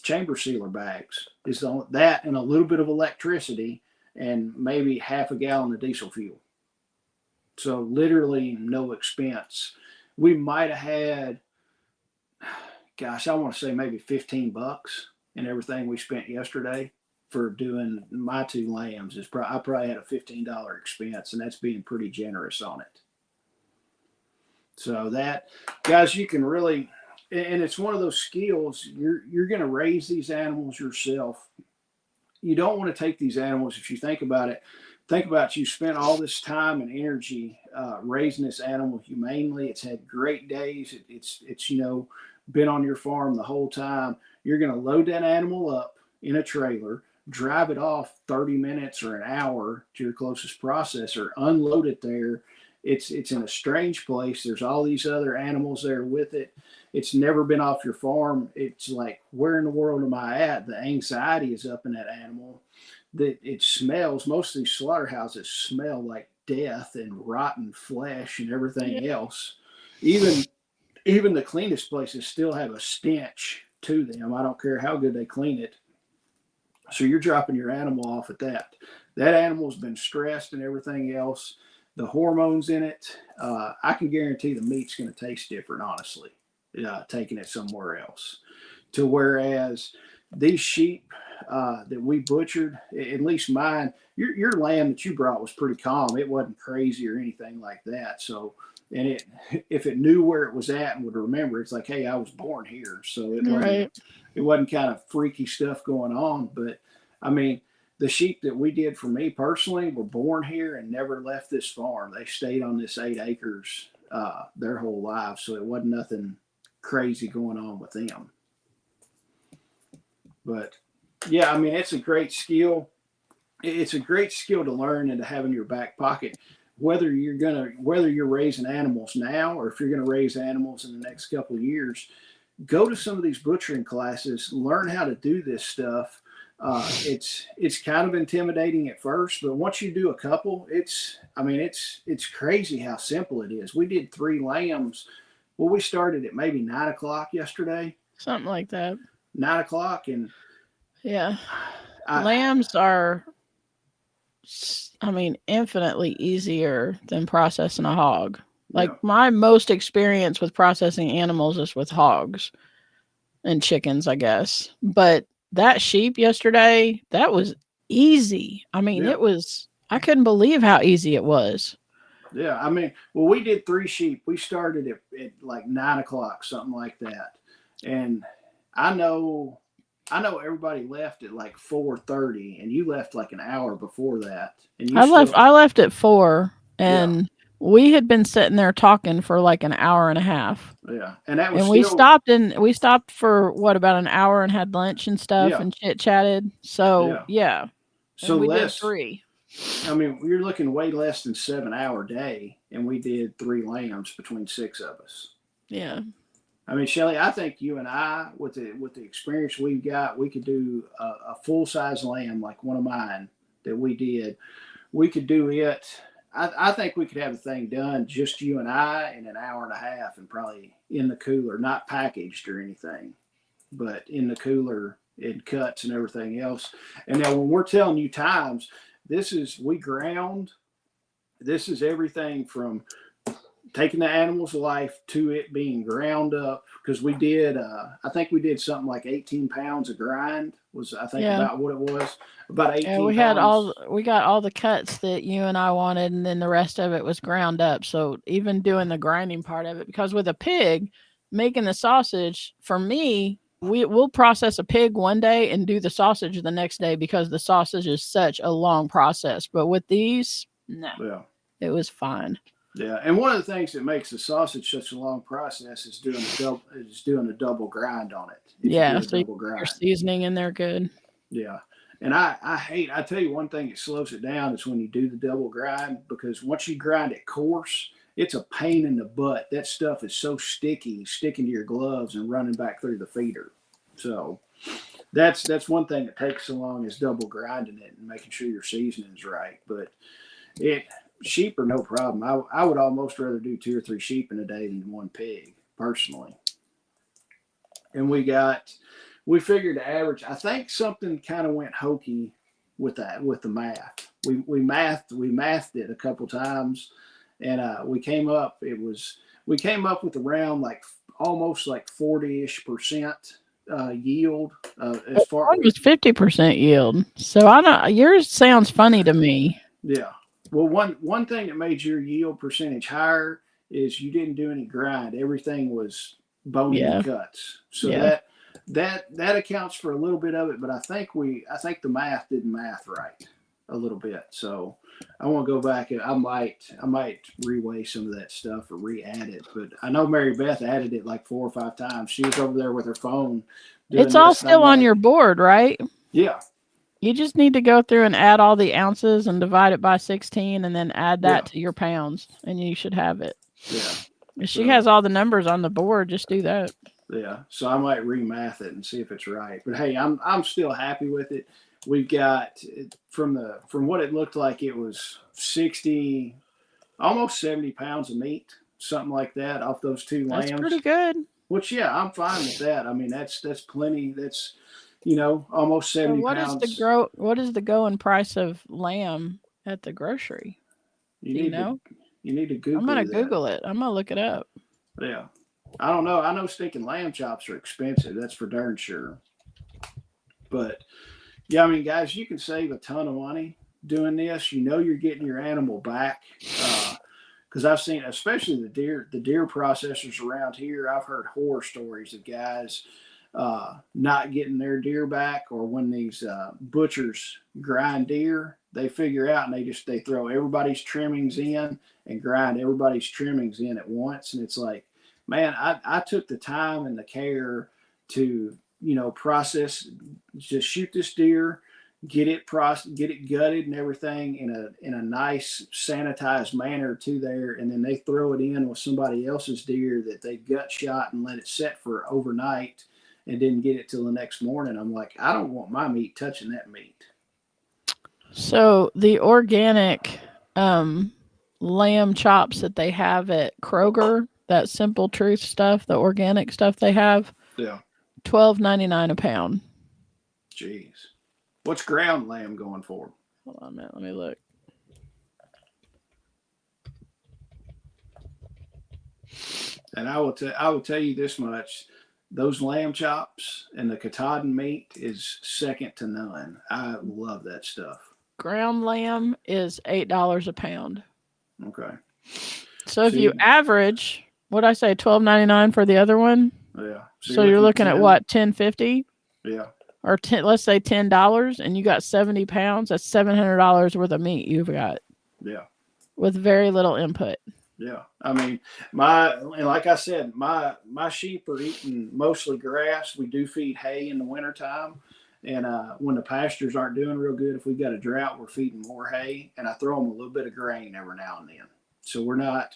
chamber sealer bags. Is that and a little bit of electricity and maybe half a gallon of diesel fuel. So literally no expense. We might have had, gosh, I want to say maybe $15 in everything we spent yesterday for doing my 2 lambs. I probably had a $15 expense, and that's being pretty generous on it. So that, guys, you can really, and it's one of those skills. You're going to raise these animals yourself. You don't want to take these animals, if you think about it. Think about, you spent all this time and energy raising this animal humanely. It's had great days. It's been on your farm the whole time. You're going to load that animal up in a trailer, drive it off 30 minutes or an hour to your closest processor, unload it there. It's in a strange place. There's all these other animals there with it. It's never been off your farm. It's like, where in the world am I at? The anxiety is up in that animal. That it smells. Most of these slaughterhouses smell like death and rotten flesh and everything else. Even the cleanest places still have a stench to them. I don't care how good they clean it. So you're dropping your animal off at that. That animal's been stressed and everything else. The hormones in it, I can guarantee the meat's going to taste different, honestly, taking it somewhere else. To whereas these sheep that we butchered, at least mine, your lamb that you brought was pretty calm. It wasn't crazy or anything like that. So, and if it knew where it was at and would remember, it's like, hey, I was born here. So it wasn't kind of freaky stuff going on. But I mean, the sheep that we did for me personally were born here and never left this farm. They stayed on this 8 acres their whole lives. So it wasn't nothing crazy going on with them. But yeah, I mean, it's a great skill. It's a great skill to learn and to have in your back pocket. Whether you're raising animals now, or if you're going to raise animals in the next couple of years, go to some of these butchering classes, learn how to do this stuff. It's kind of intimidating at first, but once you do a couple, it's crazy how simple it is. We did 3 lambs. Well, we started at maybe 9 o'clock yesterday. Something like that. 9 o'clock. And yeah, lambs are, infinitely easier than processing a hog. Like my most experience with processing animals is with hogs and chickens, I guess. But that sheep yesterday, that was easy. It was, I couldn't believe how easy it was. Yeah. We did 3 sheep. We started at like 9 o'clock, something like that. And I know everybody left at like 4:30, and you left like an hour before that. And I left at 4, and we had been sitting there talking for like an hour and a half. Yeah, and that was. And we stopped for about an hour and had lunch and stuff and chit chatted. So So we did 3. You're looking way less than 7-hour day, and we did 3 lambs between 6 of us. Yeah. Shelly, I think you and I, with the experience we've got, we could do a full-size lamb like one of mine that we did. We could do it. I think we could have the thing done, just you and I, in an hour and a half, and probably in the cooler, not packaged or anything, but in the cooler in cuts and everything else. And now when we're telling you times, we ground. This is everything from taking the animal's life to it being ground up, because we did I think we did something like 18 pounds of grind was about what it was, about 18 we pounds. We got all the cuts that you and I wanted, and then the rest of it was ground up. So even doing the grinding part of it, because with a pig making the sausage, for me, we'll process a pig one day and do the sausage the next day because the sausage is such a long process. But with these, no, Yeah. it was fine. Yeah, and one of the things that makes the sausage such a long process is doing a double grind on it. If you Yeah, do a so you double put your grind. seasoning in there good. Yeah. And I tell you one thing that slows it down is when you do the double grind, because once you grind it coarse, it's a pain in the butt. That stuff is so sticky, sticking to your gloves and running back through the feeder. So that's one thing that takes so long is double grinding it and making sure your seasoning's right. But it sheep are no problem. I would almost rather do 2 or 3 sheep in a day than one pig, personally. And we figured the average. I think something kind of went hokey with the math. We mathed it a couple times, and we came up with around like almost like 40-ish% yield as far. Mine was 50% yield. So I don't. Yours sounds funny to me. Yeah. Well, one thing that made your yield percentage higher is you didn't do any grind. Everything was bone Yeah. and cuts. So Yeah. that accounts for a little bit of it, but I think the math didn't math right a little bit. So I want to go back and I might reweigh some of that stuff or re-add it. But I know Mary Beth added it like 4 or 5 times. She was over there with her phone. It's all still on your board, right? Yeah. You just need to go through and add all the ounces and divide it by 16 and then add that to your pounds and you should have it. Yeah. If she has all the numbers on the board, just do that. Yeah. So I might remath it and see if it's right. But hey, I'm still happy with it. We've got from what it looked like, it was 60, almost 70 pounds of meat, something like that, off those 2 lambs. That's pretty good. Which, yeah, I'm fine with that. I mean, that's plenty. That's almost 70 pounds. What is the going price of lamb at the grocery? You need to Google. I'm gonna Google it. I'm gonna look it up. Yeah, I don't know. I know stinking lamb chops are expensive. That's for darn sure. But yeah, I mean, guys, you can save a ton of money doing this. You're getting your animal back. Because I've seen, especially the deer processors around here, I've heard horror stories of guys not getting their deer back, or when these butchers grind deer, they figure out and they throw everybody's trimmings in and grind everybody's trimmings in at once. And it's like, man, I took the time and the care to, process, just shoot this deer, get it gutted and everything in a nice sanitized manner to there, and then they throw it in with somebody else's deer that they gut shot and let it set for overnight and didn't get it till the next morning. I'm like, I don't want my meat touching that meat. So the organic lamb chops that they have at Kroger, that Simple Truth stuff, the organic stuff they have, yeah, $12.99 a pound. Jeez. What's ground lamb going for? Hold on a minute. Let me look. And I will tell you this much: those lamb chops and the Katahdin meat is second to none. I love that stuff. Ground lamb is $8 a pound. Okay. So if you average, what I say, $12.99 for the other one. Yeah. So you're looking at what, $10.50? Yeah. Or let's say $10, and you got 70 pounds. That's $700 worth of meat you've got. Yeah. With very little input. Yeah. I mean, like I said, my sheep are eating mostly grass. We do feed hay in the wintertime. And when the pastures aren't doing real good, if we got a drought, we're feeding more hay. And I throw them a little bit of grain every now and then. So we're not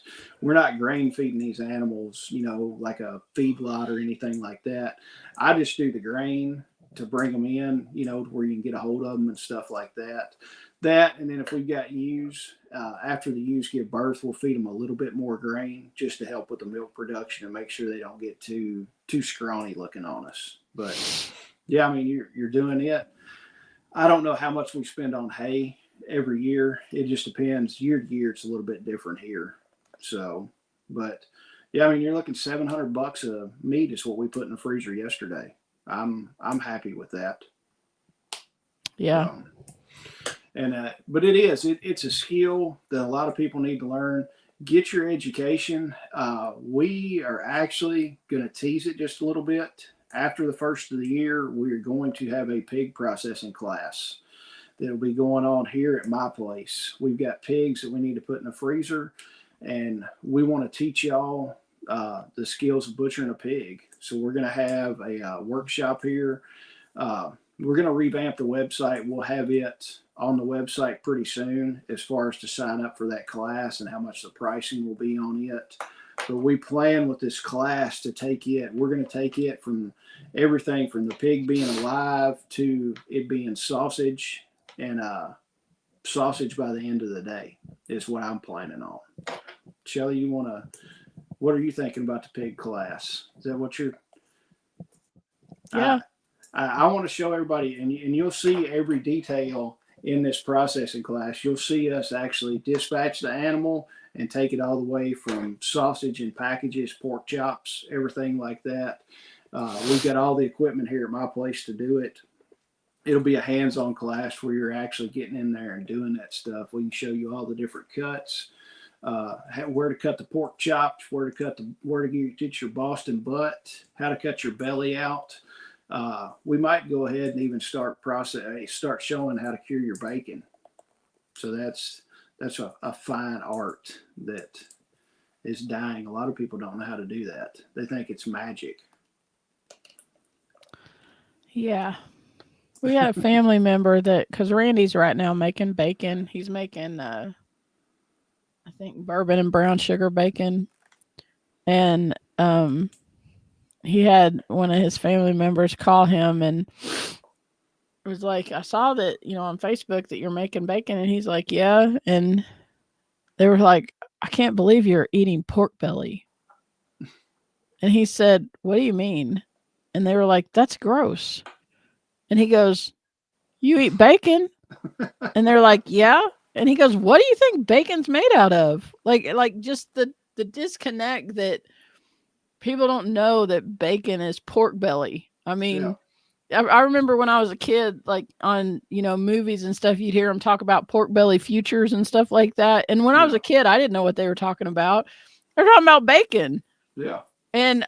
grain feeding these animals, like a feedlot or anything like that. I just do the grain to bring them in, to where you can get a hold of them and stuff like that. And then if we've got ewes, after the ewes give birth, we'll feed them a little bit more grain just to help with the milk production and make sure they don't get too scrawny looking on us. But yeah, I mean, you're doing it. I don't know how much we spend on hay every year. It just depends. Year to year, it's a little bit different here. So, but yeah, I mean, you're looking $700 of meat is what we put in the freezer yesterday. I'm happy with that. Yeah. But it's a skill that a lot of people need to learn. get your education. We are actually going to tease it just a little bit. After the first of the year, we're going to have a pig processing class that'll be going on here at my place. We've got pigs that we need to put in the freezer, and we want to teach y'all the skills of butchering a pig. So we're going to have a workshop here. We're going to revamp the website. We'll have it on the website pretty soon as far as to sign up for that class and how much the pricing will be on it. But we plan with this class to take it. We're going to take it from everything from the pig being alive to it being sausage, and sausage by the end of the day is what I'm planning on. Shelly, what are you thinking about the pig class? Is that what you're? Yeah. I want to show everybody, and you'll see every detail in this processing class. You'll see us actually dispatch the animal and take it all the way from sausage and packages, pork chops, everything like that. We've got all the equipment here at my place to do it. It'll be a hands-on class where you're actually getting in there and doing that stuff. We can show you all the different cuts, where to cut the pork chops, where to get your Boston butt, how to cut your belly out. We might go ahead and even start showing how to cure your bacon. So that's a fine art that is dying. A lot of people don't know how to do that. They think it's magic. Yeah. We had a family member because Randy's right now making bacon. He's making, I think, bourbon and brown sugar bacon. And he had one of his family members call him and was like, I saw that, on Facebook that you're making bacon. And he's like, yeah. And they were like, I can't believe you're eating pork belly. And he said, what do you mean? And they were like, that's gross. And he goes, you eat bacon? And they're like, yeah. And he goes, what do you think bacon's made out of? Like just the disconnect that people don't know that bacon is pork belly. I mean, yeah. I remember when I was a kid, like on, movies and stuff, you'd hear them talk about pork belly futures and stuff like that. And when I was a kid, I didn't know what they were talking about. They're talking about bacon. Yeah. And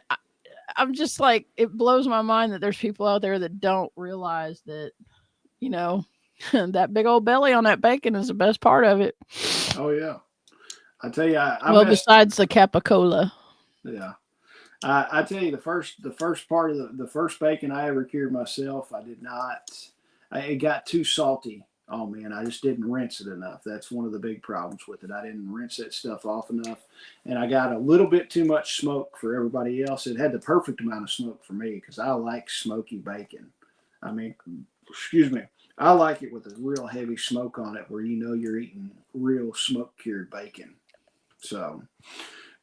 I'm just like, it blows my mind that there's people out there that don't realize that, that big old belly on that bacon is the best part of it. Oh yeah, I tell you, besides the capicola. Yeah, I tell you, the first part of the first bacon I ever cured myself, I did not. It got too salty on me, and I just didn't rinse it enough. That's one of the big problems with it. I didn't rinse that stuff off enough, and I got a little bit too much smoke for everybody else. It had the perfect amount of smoke for me because I like smoky bacon. I mean, excuse me. I like it with a real heavy smoke on it where you're eating real smoke cured bacon. So,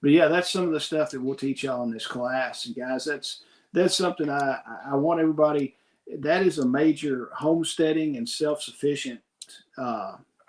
but yeah, that's some of the stuff that we'll teach y'all in this class. And guys, that's something I want everybody, that is a major homesteading and self-sufficient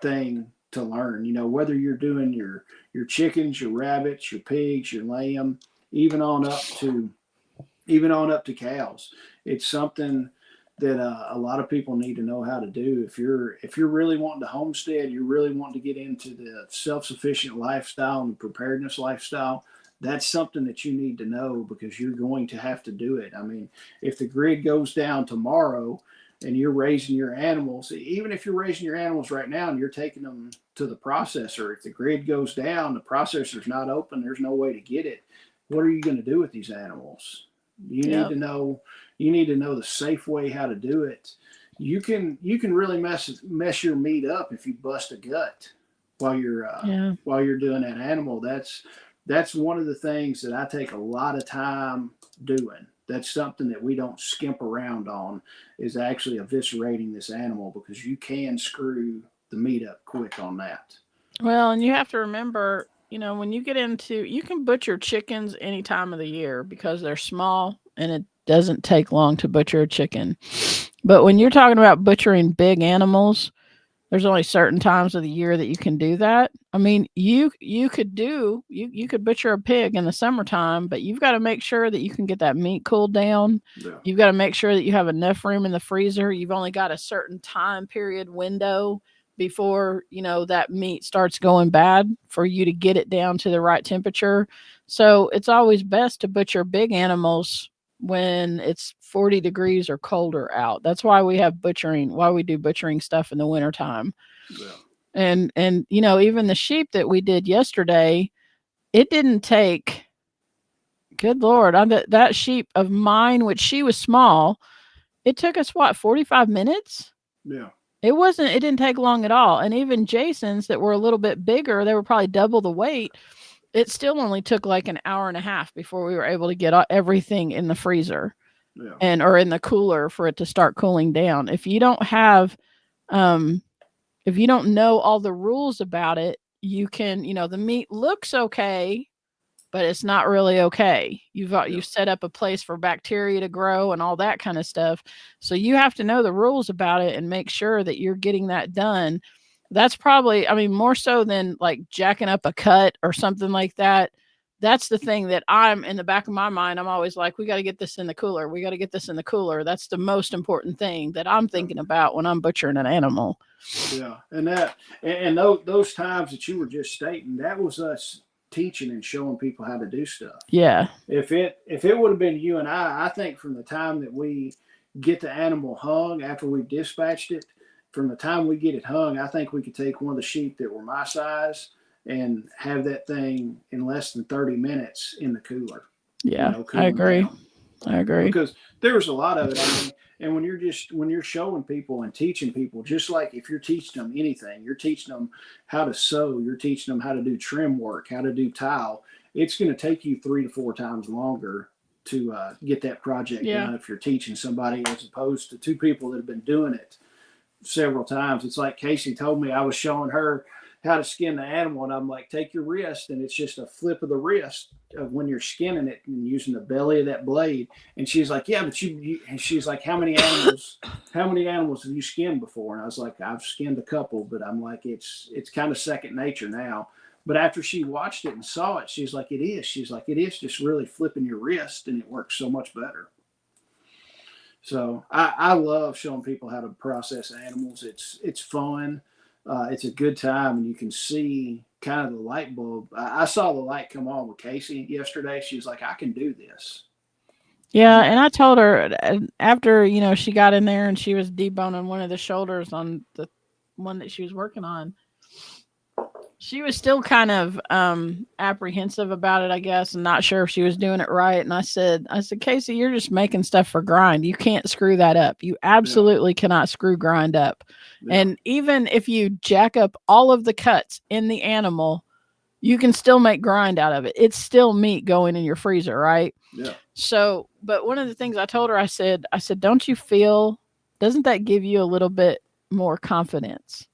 thing to learn. Whether you're doing your chickens, your rabbits, your pigs, your lamb, even on up to cows. It's something that a lot of people need to know how to do. If you're really wanting to homestead, you're really wanting to get into the self-sufficient lifestyle and preparedness lifestyle, that's something that you need to know because you're going to have to do it. I mean, if the grid goes down tomorrow and you're raising your animals, even if you're raising your animals right now and you're taking them to the processor, if the grid goes down, the processor's not open, there's no way to get it. What are you going to do with these animals? You need to know the safe way how to do it. You can really mess your meat up if you bust a gut while you're doing that animal. That's one of the things that I take a lot of time doing. That's something that we don't skimp around on, is actually eviscerating this animal, because you can screw the meat up quick on that. Well, and you have to remember, when you get you can butcher chickens any time of the year because they're small and it doesn't take long to butcher a chicken. But when you're talking about butchering big animals, there's only certain times of the year that you can do that. I mean, you could butcher a pig in the summertime, but you've got to make sure that you can get that meat cooled down. Yeah. You've got to make sure that you have enough room in the freezer. You've only got a certain time period window before, that meat starts going bad for you to get it down to the right temperature. So it's always best to butcher big animals when it's 40 degrees or colder out. That's why we do butchering stuff in the wintertime. Yeah. And even the sheep that we did yesterday, it didn't take, good Lord, that sheep of mine, which she was small, it took us what, 45 minutes? Yeah. It didn't take long at all. And even Jason's that were a little bit bigger, they were probably double the weight. It still only took like an hour and a half before we were able to get everything in the freezer or in the cooler for it to start cooling down. If you don't have, if you don't know all the rules about it, you can, the meat looks okay, but it's not really okay. You've set up a place for bacteria to grow and all that kind of stuff. So you have to know the rules about it and make sure that you're getting that done. That's probably, more so than like jacking up a cut or something like that. That's the thing that I'm in the back of my mind. I'm always like, we got to get this in the cooler. We got to get this in the cooler. That's the most important thing that I'm thinking about when I'm butchering an animal. Yeah. And those times that you were just stating, that was us teaching and showing people how to do stuff. Yeah. If it would have been you and I think from the time that we get the animal hung after we've dispatched it, from the time we get it hung, I think we could take one of the sheep that were my size and have that thing in less than 30 minutes in the cooler. Yeah, I agree. Down. I agree. Because there was a lot of it. And when you're showing people and teaching people, just like if you're teaching them anything, you're teaching them how to sew, you're teaching them how to do trim work, how to do tile. It's going to take you 3 to 4 times longer to get that project done if you're teaching somebody as opposed to 2 people that have been doing it several times. It's like Casey told me, I was showing her how to skin the animal, and I'm like, take your wrist, and it's just a flip of the wrist of when you're skinning it and using the belly of that blade. And she's like, yeah, but you and she's like, how many animals have you skinned before? And I was like, I've skinned a couple, but I'm like, it's kind of second nature now. But after she watched it and saw it, she's like, it is just really flipping your wrist, and it works so much better. So I love showing people how to process animals. It's fun. It's a good time, and you can see kind of the light bulb. I saw the light come on with Casey yesterday. She was like, I can do this. Yeah, and I told her after, she got in there and she was deboning one of the shoulders on the one that she was working on. She was still kind of apprehensive about it, I guess, and not sure if she was doing it right. And I said, Casey, you're just making stuff for grind. You can't screw that up. You absolutely cannot screw grind up. Yeah. And even if you jack up all of the cuts in the animal, you can still make grind out of it. It's still meat going in your freezer, right? Yeah. So, but one of the things I told her, I said, doesn't that give you a little bit more confidence?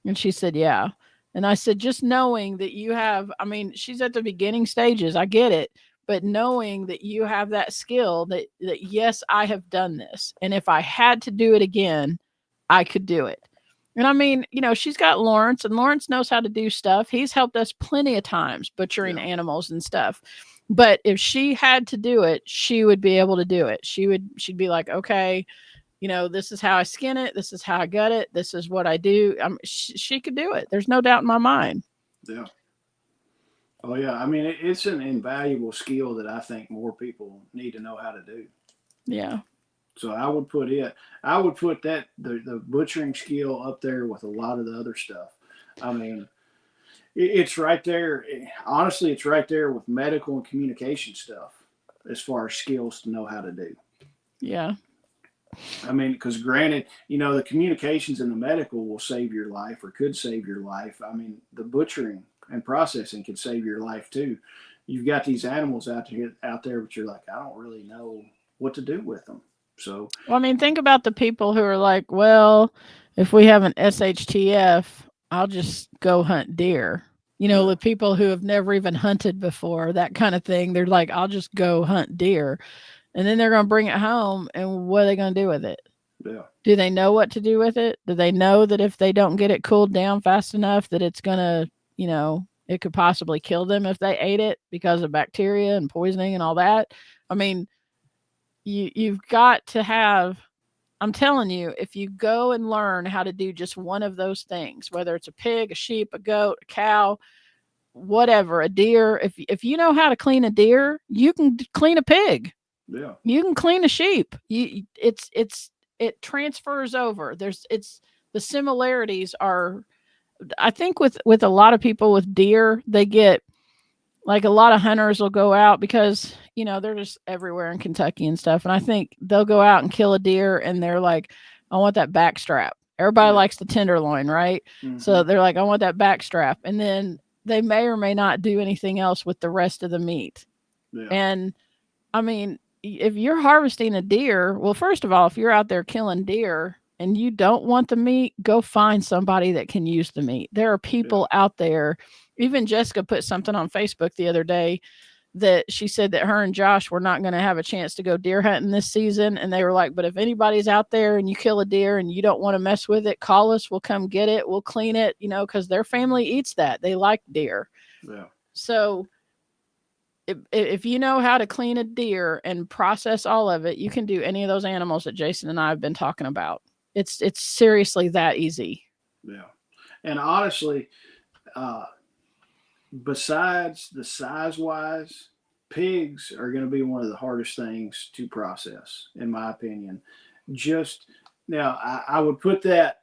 And she said, yeah. And I said, just knowing that you have, she's at the beginning stages, I get it, but knowing that you have that skill that yes, I have done this. And if I had to do it again, I could do it. And she's got Lawrence, and Lawrence knows how to do stuff. He's helped us plenty of times butchering animals and stuff. But if she had to do it, she would be able to do it. She'd be like, okay, this is how I skin it. This is how I gut it. This is what I do. She could do it. There's no doubt in my mind. Yeah. Oh, yeah. It's an invaluable skill that I think more people need to know how to do. Yeah. So I would put that, the butchering skill up there with a lot of the other stuff. It's right there. Honestly, it's right there with medical and communication stuff as far as skills to know how to do. Yeah. Because granted, the communications and the medical will save your life or could save your life. The butchering and processing can save your life too. You've got these animals out there, but you're like, I don't really know what to do with them. So, think about the people who are like, well, if we have an SHTF, I'll just go hunt deer. The people who have never even hunted before, that kind of thing. They're like, I'll just go hunt deer. And then they're going to bring it home, and what are they going to do with it? Yeah. Do they know what to do with it? Do they know that if they don't get it cooled down fast enough that it's going to, it could possibly kill them if they ate it because of bacteria and poisoning and all that? You've got to have I'm telling you, if you go and learn how to do just one of those things, whether it's a pig, a sheep, a goat, a cow, whatever, a deer, if you know how to clean a deer, you can clean a pig. Yeah. You can clean a sheep. It transfers over. The similarities are, I think with a lot of people with deer, they get, like, a lot of hunters will go out because, they're just everywhere in Kentucky and stuff. And I think they'll go out and kill a deer and they're like, I want that back strap. Everybody likes the tenderloin, right? Mm-hmm. So they're like, I want that back strap. And then they may or may not do anything else with the rest of the meat. Yeah. And I mean, if you're harvesting a deer, well, first of all, if you're out there killing deer and you don't want the meat, go find somebody that can use the meat. There are people out there. Even Jessica put something on Facebook the other day that she said that her and Josh were not going to have a chance to go deer hunting this season. And they were like, but if anybody's out there and you kill a deer and you don't want to mess with it, call us. We'll come get it. We'll clean it, because their family eats that. They like deer. Yeah. So if you know how to clean a deer and process all of it, you can do any of those animals that Jason and I have been talking about. It's seriously that easy. Yeah. And honestly, besides the size wise, pigs are going to be one of the hardest things to process, in my opinion. Just now, I would put the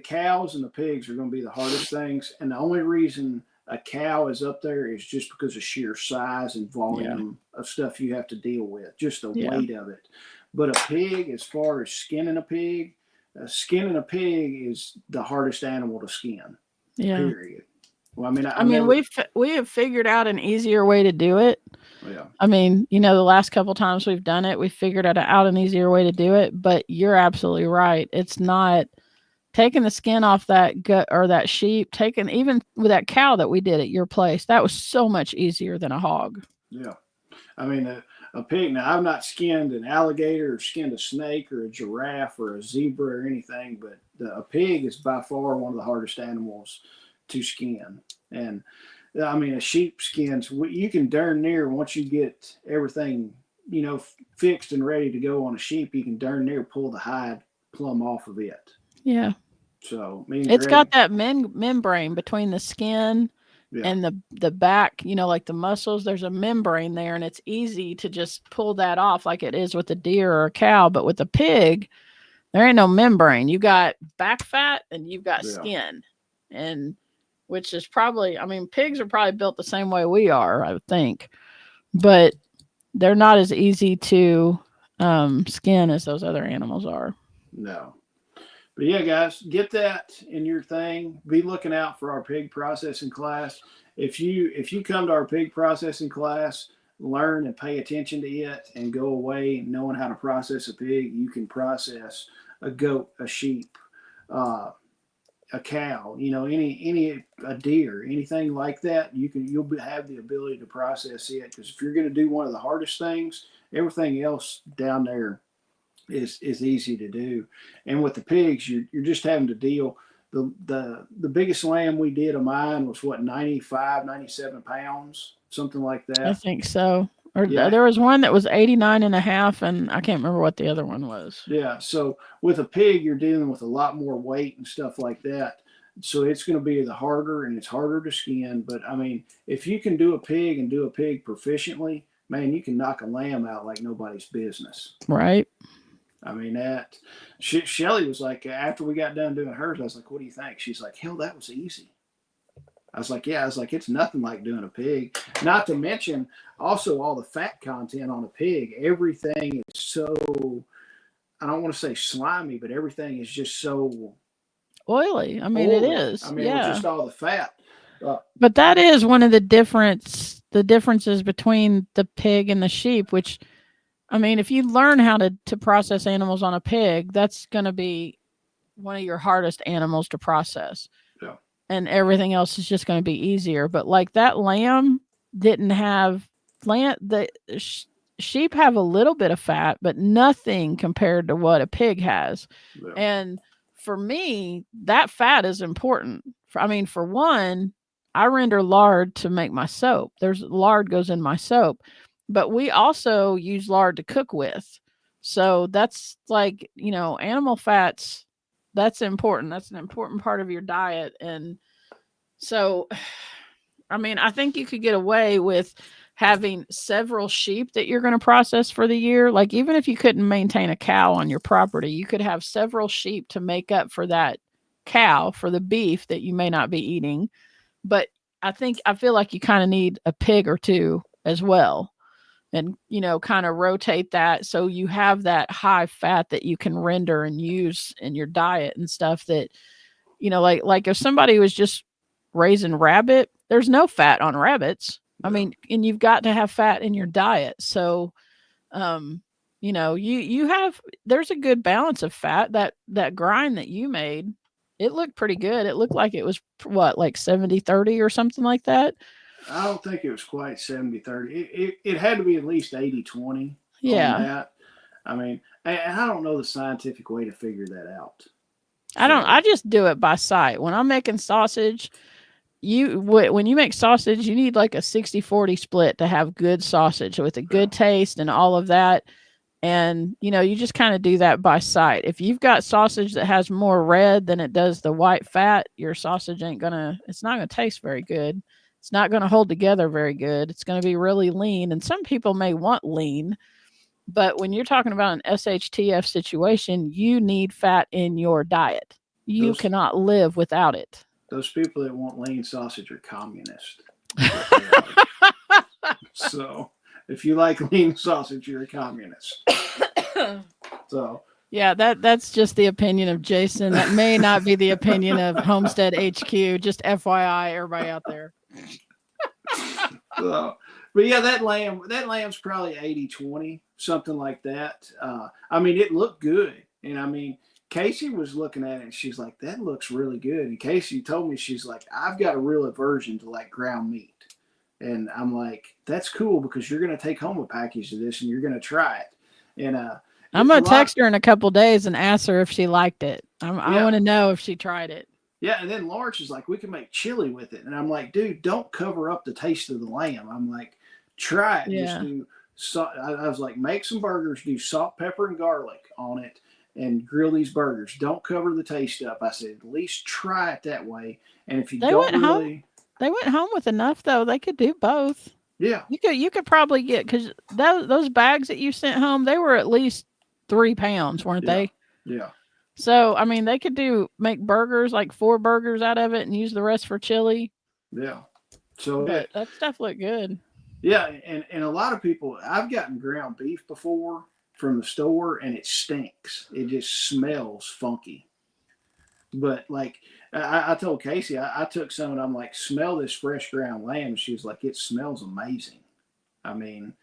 cows and the pigs are going to be the hardest things. And the only reason a cow is up there is just because of sheer size and volume of stuff you have to deal with, just the weight of it. But a pig, as far as skinning a pig is the hardest animal to skin. Yeah. Period. Well, we have figured out an easier way to do it. Yeah. I mean, the last couple times we've done it, we figured out an easier way to do it. But you're absolutely right. It's not taking the skin off that gut or that sheep. Even with that cow that we did at your place, that was so much easier than a hog. Yeah. I mean, a pig. Now, I've not skinned an alligator or skinned a snake or a giraffe or a zebra or anything, but a pig is by far one of the hardest animals to skin. And I mean, a sheep skins, you can darn near, once you get everything, fixed and ready to go on a sheep, you can darn near pull the hide plumb off of it. Yeah. So it's got that membrane between the skin and the back, like the muscles. There's a membrane there, and it's easy to just pull that off like it is with a deer or a cow. But with a pig, there ain't no membrane. You got back fat and you've got skin. And which is probably, pigs are probably built the same way we are, I would think. But they're not as easy to skin as those other animals are. No. But yeah, guys, get that in your thing. Be looking out for our pig processing class. If you come to our pig processing class, learn and pay attention to it and go away knowing how to process a pig, you can process a goat, a sheep, a cow, a deer, anything like that. You'll have the ability to process it, because if you're going to do one of the hardest things, everything else down there is easy to do. And with the pigs, you're just having to deal. The biggest lamb we did of mine was 95, 97 pounds, something like that. I think so. Or there was one that was 89 and a half, and I can't remember what the other one was. Yeah. So with a pig, you're dealing with a lot more weight and stuff like that. So it's going to be harder, and it's harder to skin. But if you can do a pig and do a pig proficiently, man, you can knock a lamb out like nobody's business. Right. That Shelly was like, after we got done doing hers, I was like, what do you think? She's like, hell, that was easy. I was like, it's nothing like doing a pig. Not to mention also all the fat content on a pig. Everything is so, I don't want to say slimy, but everything is just so oily. It is. With just all the fat. But that is one of the differences between the pig and the sheep, which, if you learn how to process animals on a pig, that's going to be one of your hardest animals to process. Yeah. And everything else is just going to be easier. But like that lamb didn't have sheep have a little bit of fat, but nothing compared to what a pig has. Yeah. And for me, that fat is important. For one, I render lard to make my soap. Lard goes in my soap, but we also use lard to cook with. So that's like, animal fats, that's important. That's an important part of your diet. And so, I mean, I think you could get away with having several sheep that you're going to process for the year. Like, even if you couldn't maintain a cow on your property, you could have several sheep to make up for that cow, for the beef that you may not be eating. But I feel like you kind of need a pig or two as well. And, kind of rotate that so you have that high fat that you can render and use in your diet and stuff that, like if somebody was just raising rabbit, there's no fat on rabbits. I mean, and you've got to have fat in your diet. So, um, you have, there's a good balance of fat. That grind that you made, it looked pretty good. It looked like it was what, like 70-30 or something like that. I don't think it was quite 70-30. It had to be at least 80-20 on Yeah. that. I mean, and I don't know the scientific way to figure that out. I just do it by sight. When I'm making sausage, when you make sausage, you need like a 60-40 split to have good sausage with a good taste and all of that. And, you just kind of do that by sight. If you've got sausage that has more red than it does the white fat, your sausage it's not going to taste very good. It's not going to hold together very good. It's going to be really lean. And some people may want lean, but when you're talking about an SHTF situation, you need fat in your diet. You cannot live without it. Those people that want lean sausage are communist. So if you like lean sausage, you're a communist. So yeah, that's just the opinion of Jason. That may not be the opinion of Homestead HQ. Just FYI, everybody out there. But yeah, that lamb's probably 80-20, something like that. I mean, it looked good. And I mean, Casey was looking at it and she's like, that looks really good. And Casey told me, she's like, I've got a real aversion to like ground meat. And I'm like, that's cool because you're going to take home a package of this and you're going to try it. And I'm going to text her in a couple days and ask her if she liked it. I want to know if she tried it. Yeah, and then Lawrence is like, we can make chili with it. And I'm like, dude, don't cover up the taste of the lamb. I'm like, try it. Yeah. I was like, make some burgers, do salt, pepper, and garlic on it, and grill these burgers. Don't cover the taste up. I said, at least try it that way. And if you they went home with enough though. They could do both. Yeah. You could probably get, because those bags that you sent home, they were at least 3 pounds, weren't they? Yeah. So, I mean, they could make burgers, like 4 burgers out of it and use the rest for chili. Yeah. So that stuff looked good. Yeah. And a lot of people, I've gotten ground beef before from the store and it stinks. It just smells funky. But like I told Casey, I took some and I'm like, smell this fresh ground lamb. She was like, it smells amazing. I mean,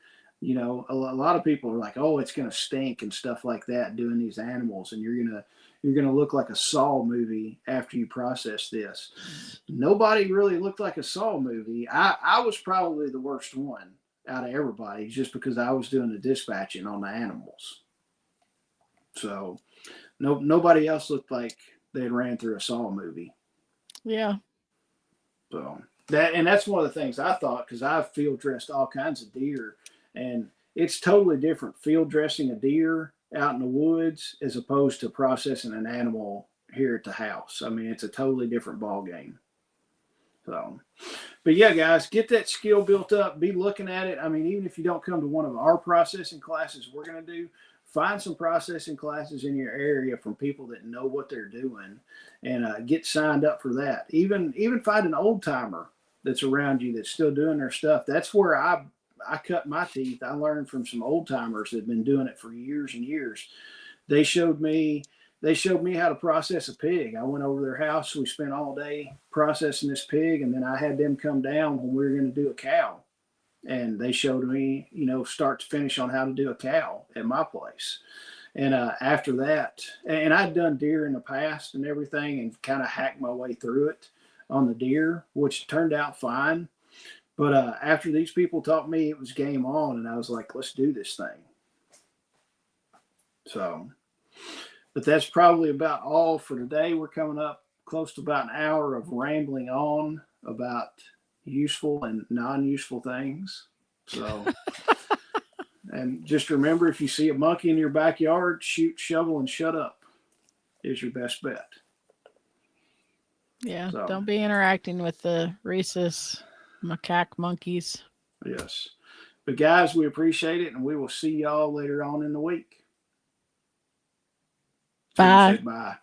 a lot of people are like, oh, it's going to stink and stuff like that doing these animals. And you're going to look like a Saw movie after you process this. Nobody really looked like a Saw movie. I was probably the worst one out of everybody just because I was doing the dispatching on the animals. So nobody else looked like they had ran through a Saw movie. Yeah. So that's one of the things I thought, because I've field dressed all kinds of deer. And it's totally different field dressing a deer out in the woods as opposed to processing an animal here at the house. I mean, it's a totally different ball game. So, but yeah, guys, get that skill built up. Be looking at it. I mean, even if you don't come to one of our processing classes we're going to do, find some processing classes in your area from people that know what they're doing and get signed up for that. Even find an old timer that's around you that's still doing their stuff. That's where I cut my teeth. I learned from some old timers that have been doing it for years and years. They showed me how to process a pig. I went over to their house. We spent all day processing this pig, and then I had them come down when we were going to do a cow. And they showed me, start to finish on how to do a cow at my place. And after that, and I'd done deer in the past and everything and kind of hacked my way through it on the deer, which turned out fine. But after these people taught me, it was game on, and I was like, let's do this thing. So, but that's probably about all for today. We're coming up close to about an hour of rambling on about useful and non-useful things. So, And just remember, if you see a monkey in your backyard, shoot, shovel, and shut up is your best bet. Yeah, so, don't be interacting with the rhesus macaque monkeys. Yes. But guys, we appreciate it, and we will see y'all later on in the week. Bye. Bye. Bye.